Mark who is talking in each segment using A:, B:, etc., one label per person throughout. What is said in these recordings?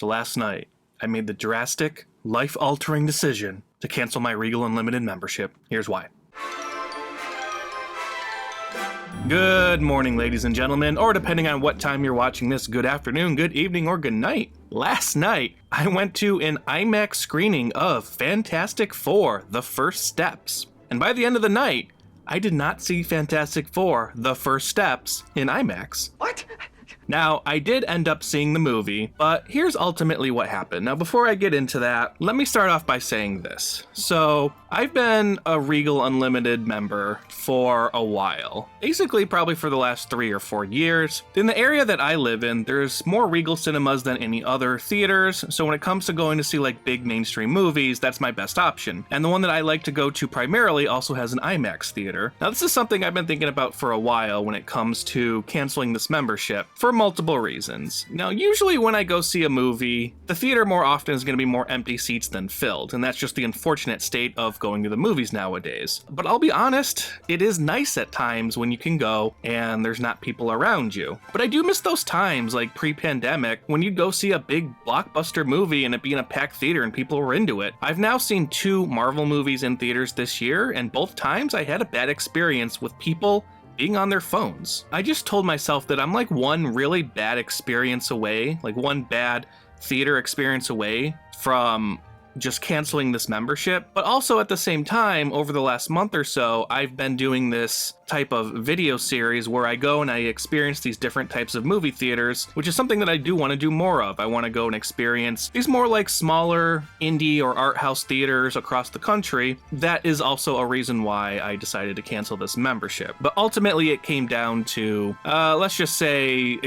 A: So last night, I made the drastic, life-altering decision to cancel my Regal Unlimited membership. Here's why. Good morning, ladies and gentlemen, or depending on what time you're watching this, good afternoon, good evening, or good night. Last night, I went to an IMAX screening of Fantastic Four: The First Steps. And by the end of the night, I did not see Fantastic Four: The First Steps in IMAX.
B: What?
A: Now, I did end up seeing the movie, but here's ultimately what happened. Now, before I get into that, let me start off by saying this. So, I've been a Regal Unlimited member for a while. Basically, probably for the last 3 or 4 years. In the area that I live in, there's more Regal cinemas than any other theaters, so when it comes to going to see like big mainstream movies, that's my best option. And the one that I like to go to primarily also has an IMAX theater. Now, this is something I've been thinking about for a while when it comes to canceling this membership, for multiple reasons. Now, usually when I go see a movie, the theater more often is going to be more empty seats than filled, and that's just the unfortunate state of going to the movies nowadays. But I'll be honest, it is nice at times when you can go and there's not people around you. But I do miss those times, like pre-pandemic, when you'd go see a big blockbuster movie and it be in a packed theater and people were into it. I've now seen 2 Marvel movies in theaters this year, and both times I had a bad experience with people being on their phones. I just told myself that I'm like one really bad experience away, like one bad theater experience away from just canceling this membership. But also at the same time, over the last month or so, I've been doing this type of video series where I go and I experience these different types of movie theaters, which is something that I do want to do more of. I want to go and experience these more like smaller indie or art house theaters across the country. That is also a reason why I decided to cancel this membership. But ultimately it came down to, let's just say,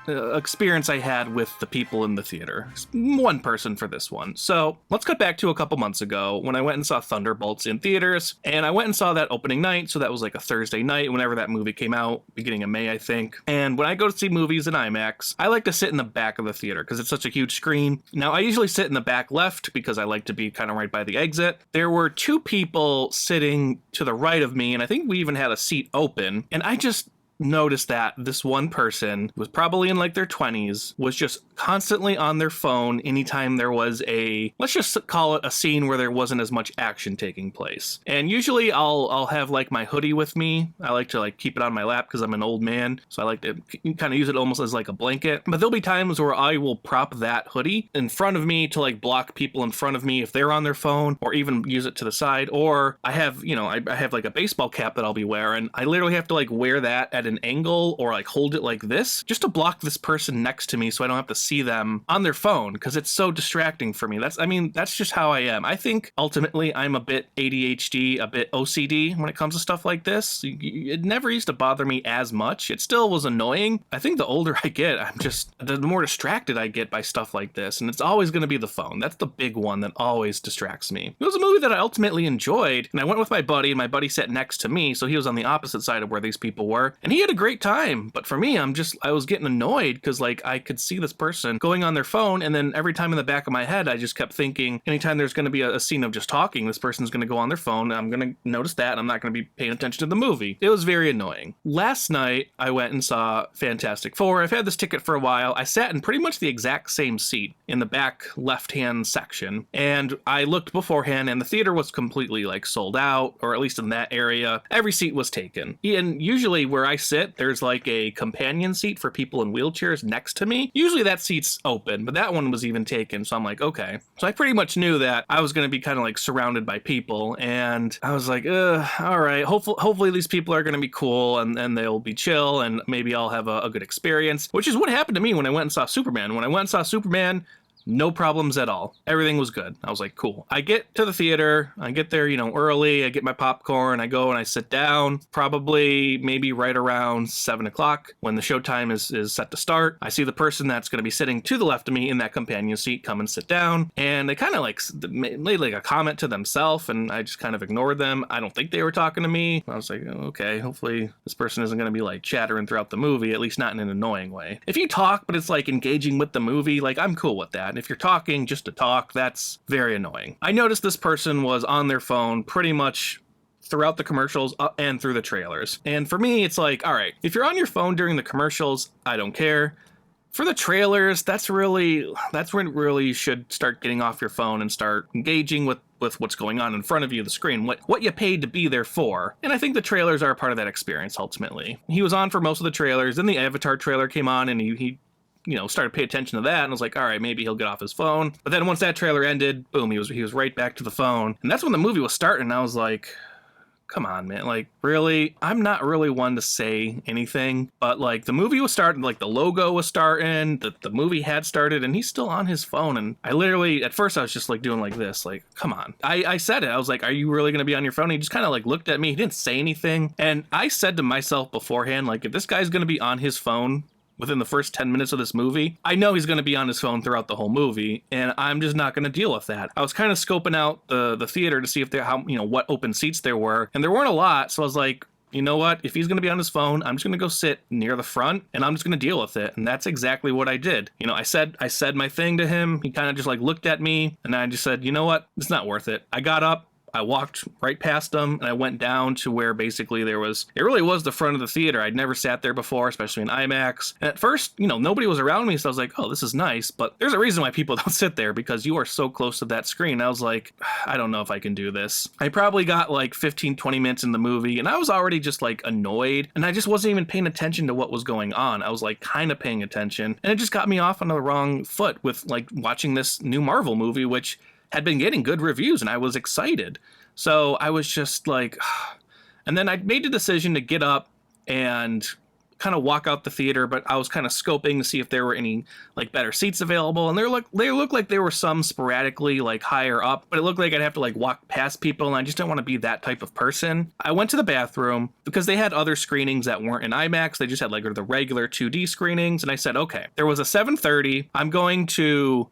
A: experience I had with the people in the theater. One person for this one. So let's cut back to a couple months ago when I went and saw Thunderbolts in theaters, and I went and saw that opening night. So that was like a Thursday night whenever that movie came out, beginning of May, I think. And when I go to see movies in IMAX, I like to sit in the back of the theater because it's such a huge screen. Now, I usually sit in the back left because I like to be kind of right by the exit. There were 2 people sitting to the right of me, and I think we even had a seat open, and I just noticed that this one person was probably in like their 20s, was just constantly on their phone anytime there was a, let's just call it a scene where there wasn't as much action taking place. And usually I'll have like my hoodie with me. I like to like keep it on my lap because I'm an old man, so I like to kind of use it almost as like a blanket. But there'll be times where I will prop that hoodie in front of me to like block people in front of me if they're on their phone, or even use it to the side. Or I have, I have like a baseball cap that I'll be wearing. I literally have to like wear that at an angle or like hold it like this just to block this person next to me so I don't have to see them on their phone, because it's so distracting for me. That's just how I am. I think ultimately I'm a bit ADHD, a bit OCD when it comes to stuff like this. It never used to bother me as much. It still was annoying. I think the older I get, the more distracted I get by stuff like this, and it's always going to be the phone. That's the big one that always distracts me. It was a movie that I ultimately enjoyed, and I went with my buddy, and my buddy sat next to me, so he was on the opposite side of where these people were, and he had a great time. But for me, I was getting annoyed because like I could see this person going on their phone, and then every time in the back of my head I just kept thinking, anytime there's going to be a scene of just talking, this person's going to go on their phone, and I'm going to notice that, and I'm not going to be paying attention to the movie. It was very annoying. Last night I went and saw Fantastic Four. I've had this ticket for a while. I sat in pretty much the exact same seat in the back left-hand section, and I looked beforehand, and the theater was completely like sold out, or at least in that area every seat was taken. And usually where I sit, there's like a companion seat for people in wheelchairs next to me. Usually that seat's open, but that one was even taken. So I'm like, okay. So I pretty much knew that I was going to be kind of like surrounded by people, and I was like, all right, hopefully these people are going to be cool, and they'll be chill, and maybe I'll have a good experience, which is what happened to me when I went and saw Superman. When I went and saw Superman, no problems at all. Everything was good. I was like, cool. I get to the theater. I get there, early. I get my popcorn. I go and I sit down, probably maybe right around 7 o'clock when the showtime is set to start. I see the person that's going to be sitting to the left of me in that companion seat come and sit down. And they kind of like made like a comment to themselves, and I just kind of ignored them. I don't think they were talking to me. I was like, oh, okay, hopefully this person isn't going to be like chattering throughout the movie, at least not in an annoying way. If you talk, but it's like engaging with the movie, like I'm cool with that. And if you're talking just to talk, that's very annoying. I noticed this person was on their phone pretty much throughout the commercials and through the trailers. And for me, it's like, all right, if you're on your phone during the commercials, I don't care. For the trailers, that's when really you should start getting off your phone and start engaging with what's going on in front of you, the screen, what you paid to be there for. And I think the trailers are a part of that experience ultimately. He was on for most of the trailers, then the Avatar trailer came on and he started to pay attention to that and was like, all right, maybe he'll get off his phone. But then once that trailer ended, boom, he was right back to the phone. And that's when the movie was starting, and I was like, come on, man. Like, really? I'm not really one to say anything, but like the movie was starting, like the logo was starting, the movie had started, and he's still on his phone. And I literally, at first I was just like doing like this, like, come on. I said it. I was like, are you really going to be on your phone? And he just kind of like looked at me. He didn't say anything. And I said to myself beforehand, like, if this guy's going to be on his phone within the first 10 minutes of this movie, I know he's going to be on his phone throughout the whole movie, and I'm just not going to deal with that. I was kind of scoping out the theater to see if what open seats there were, and there weren't a lot, so I was like, you know what, if he's going to be on his phone, I'm just going to go sit near the front, and I'm just going to deal with it. And that's exactly what I did. I said my thing to him. He kind of just like looked at me, and I just said, you know what, it's not worth it. I got up, I walked right past them, and I went down to where basically it really was the front of the theater. I'd never sat there before, especially in IMAX. And at first, nobody was around me, so I was like, oh, this is nice. But there's a reason why people don't sit there, because you are so close to that screen. I was like, I don't know if I can do this. I probably got like 15, 20 minutes in the movie, and I was already just like annoyed, and I just wasn't even paying attention to what was going on. I was like kind of paying attention, and it just got me off on the wrong foot with like watching this new Marvel movie, which had been getting good reviews, and I was excited. So I was just like, and then I made the decision to get up and kind of walk out the theater, but I was kind of scoping to see if there were any like better seats available, and they looked like there were some sporadically like higher up, but it looked like I'd have to like walk past people, and I just didn't want to be that type of person. I went to the bathroom because they had other screenings that weren't in IMAX. They just had like the regular 2D screenings, and I said, okay, there was a 7:30. I'm going to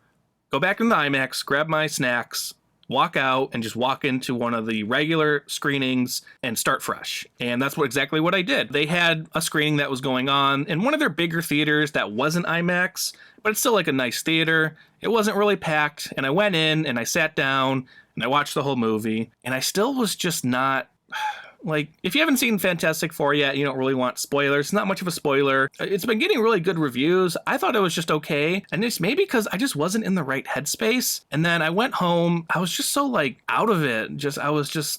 A: go back into IMAX, grab my snacks, walk out, and just walk into one of the regular screenings and start fresh. And that's exactly what I did. They had a screening that was going on in one of their bigger theaters that wasn't IMAX, but it's still like a nice theater. It wasn't really packed, and I went in and I sat down and I watched the whole movie, and I still was just not... Like, if you haven't seen Fantastic Four yet, you don't really want spoilers. It's not much of a spoiler. It's been getting really good reviews. I thought it was just okay. And it's maybe because I just wasn't in the right headspace. And then I went home. I was just so, like, out of it.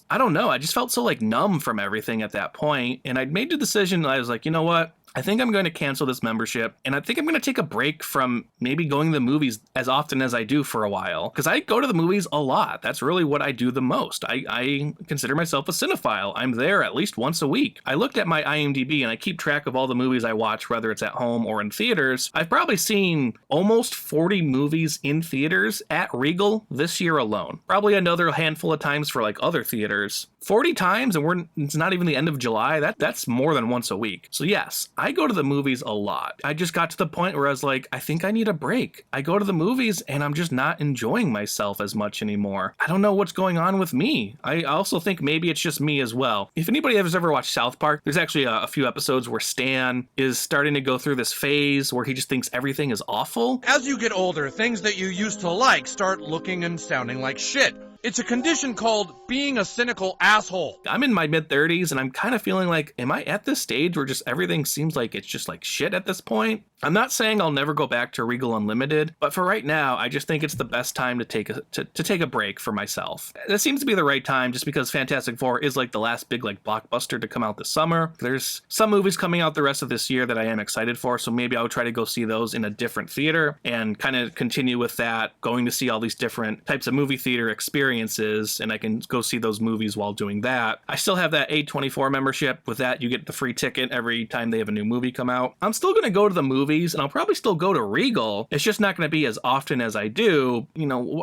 A: I don't know. I just felt so, like, numb from everything at that point. And I'd made the decision. I was like, you know what? I think I'm going to cancel this membership, and I think I'm going to take a break from maybe going to the movies as often as I do for a while, because I go to the movies a lot. That's really what I do the most. I consider myself a cinephile. I'm there at least once a week. I looked at my IMDb, and I keep track of all the movies I watch, whether it's at home or in theaters. I've probably seen almost 40 movies in theaters at Regal this year alone. Probably another handful of times for like other theaters. 40 times, and it's not even the end of July. That's more than once a week. So yes, I go to the movies a lot. I just got to the point where I was like, I think I need a break. I go to the movies and I'm just not enjoying myself as much anymore. I don't know what's going on with me. I also think maybe it's just me as well. If anybody has ever watched South Park, there's actually a few episodes where Stan is starting to go through this phase where he just thinks everything is awful.
B: As you get older, things that you used to like start looking and sounding like shit. It's a condition called being a cynical asshole.
A: I'm in my mid-30s, and I'm kind of feeling like, am I at this stage where just everything seems like it's just like shit at this point? I'm not saying I'll never go back to Regal Unlimited, but for right now, I just think it's the best time to take a break for myself. It seems to be the right time just because Fantastic Four is like the last big like blockbuster to come out this summer. There's some movies coming out the rest of this year that I am excited for, so maybe I'll try to go see those in a different theater and kind of continue with that, going to see all these different types of movie theater experiences, and I can go see those movies while doing that. I still have that A24 membership. With that, you get the free ticket every time they have a new movie come out. I'm still going to go to the movies, and I'll probably still go to Regal. It's just not going to be as often as I do.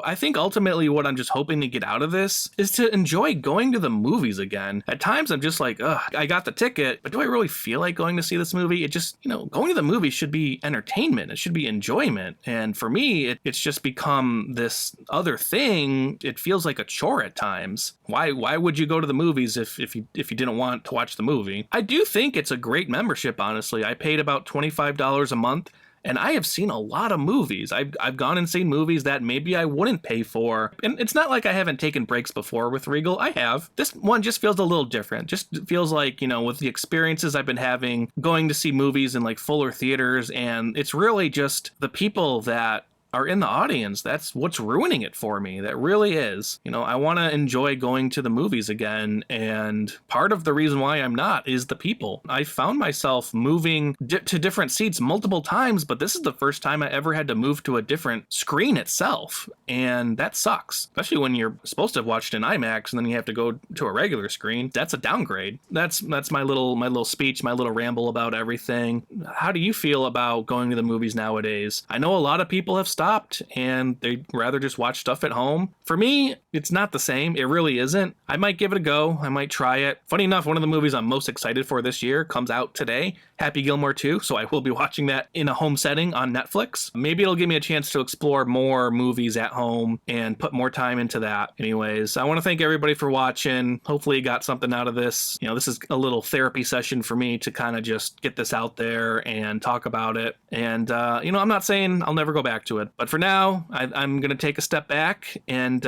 A: I think ultimately what I'm just hoping to get out of this is to enjoy going to the movies again. At times I'm just like, ugh, I got the ticket, but do I really feel like going to see this movie? It just, going to the movie should be entertainment. It should be enjoyment. And for me, it's just become this other thing. It feels like a chore at times. Why would you go to the movies if you didn't want to watch the movie? I do think it's a great membership, honestly. I paid about $25 a month, And I have seen a lot of movies. I've gone and seen movies that maybe I wouldn't pay for. And it's not like I haven't taken breaks before with Regal. I have. This one just feels a little different. Just feels like, with the experiences I've been having, going to see movies in like fuller theaters, and it's really just the people that are in the audience. That's what's ruining it for me. That really is. I want to enjoy going to the movies again, and part of the reason why I'm not is the people. I found myself moving to different seats multiple times, but this is the first time I ever had to move to a different screen itself, and that sucks. Especially when you're supposed to have watched in IMAX and then you have to go to a regular screen. That's a downgrade. That's my little speech, my little ramble about everything. How do you feel about going to the movies nowadays? I know a lot of people have stopped and they'd rather just watch stuff at home. For me, it's not the same. It really isn't. I might give it a go. I might try it. Funny enough, one of the movies I'm most excited for this year comes out today, Happy Gilmore 2, so I will be watching that in a home setting on Netflix. Maybe it'll give me a chance to explore more movies at home and put more time into that. Anyways, I want to thank everybody for watching. Hopefully you got something out of this. This is a little therapy session for me to kind of just get this out there and talk about it. And, I'm not saying I'll never go back to it, but for now, I'm going to take a step back and,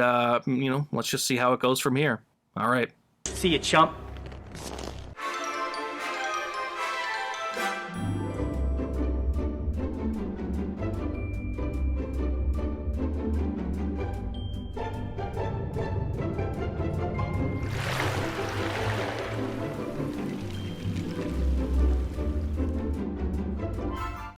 A: let's just see how it goes from here. All right.
C: See you, chump.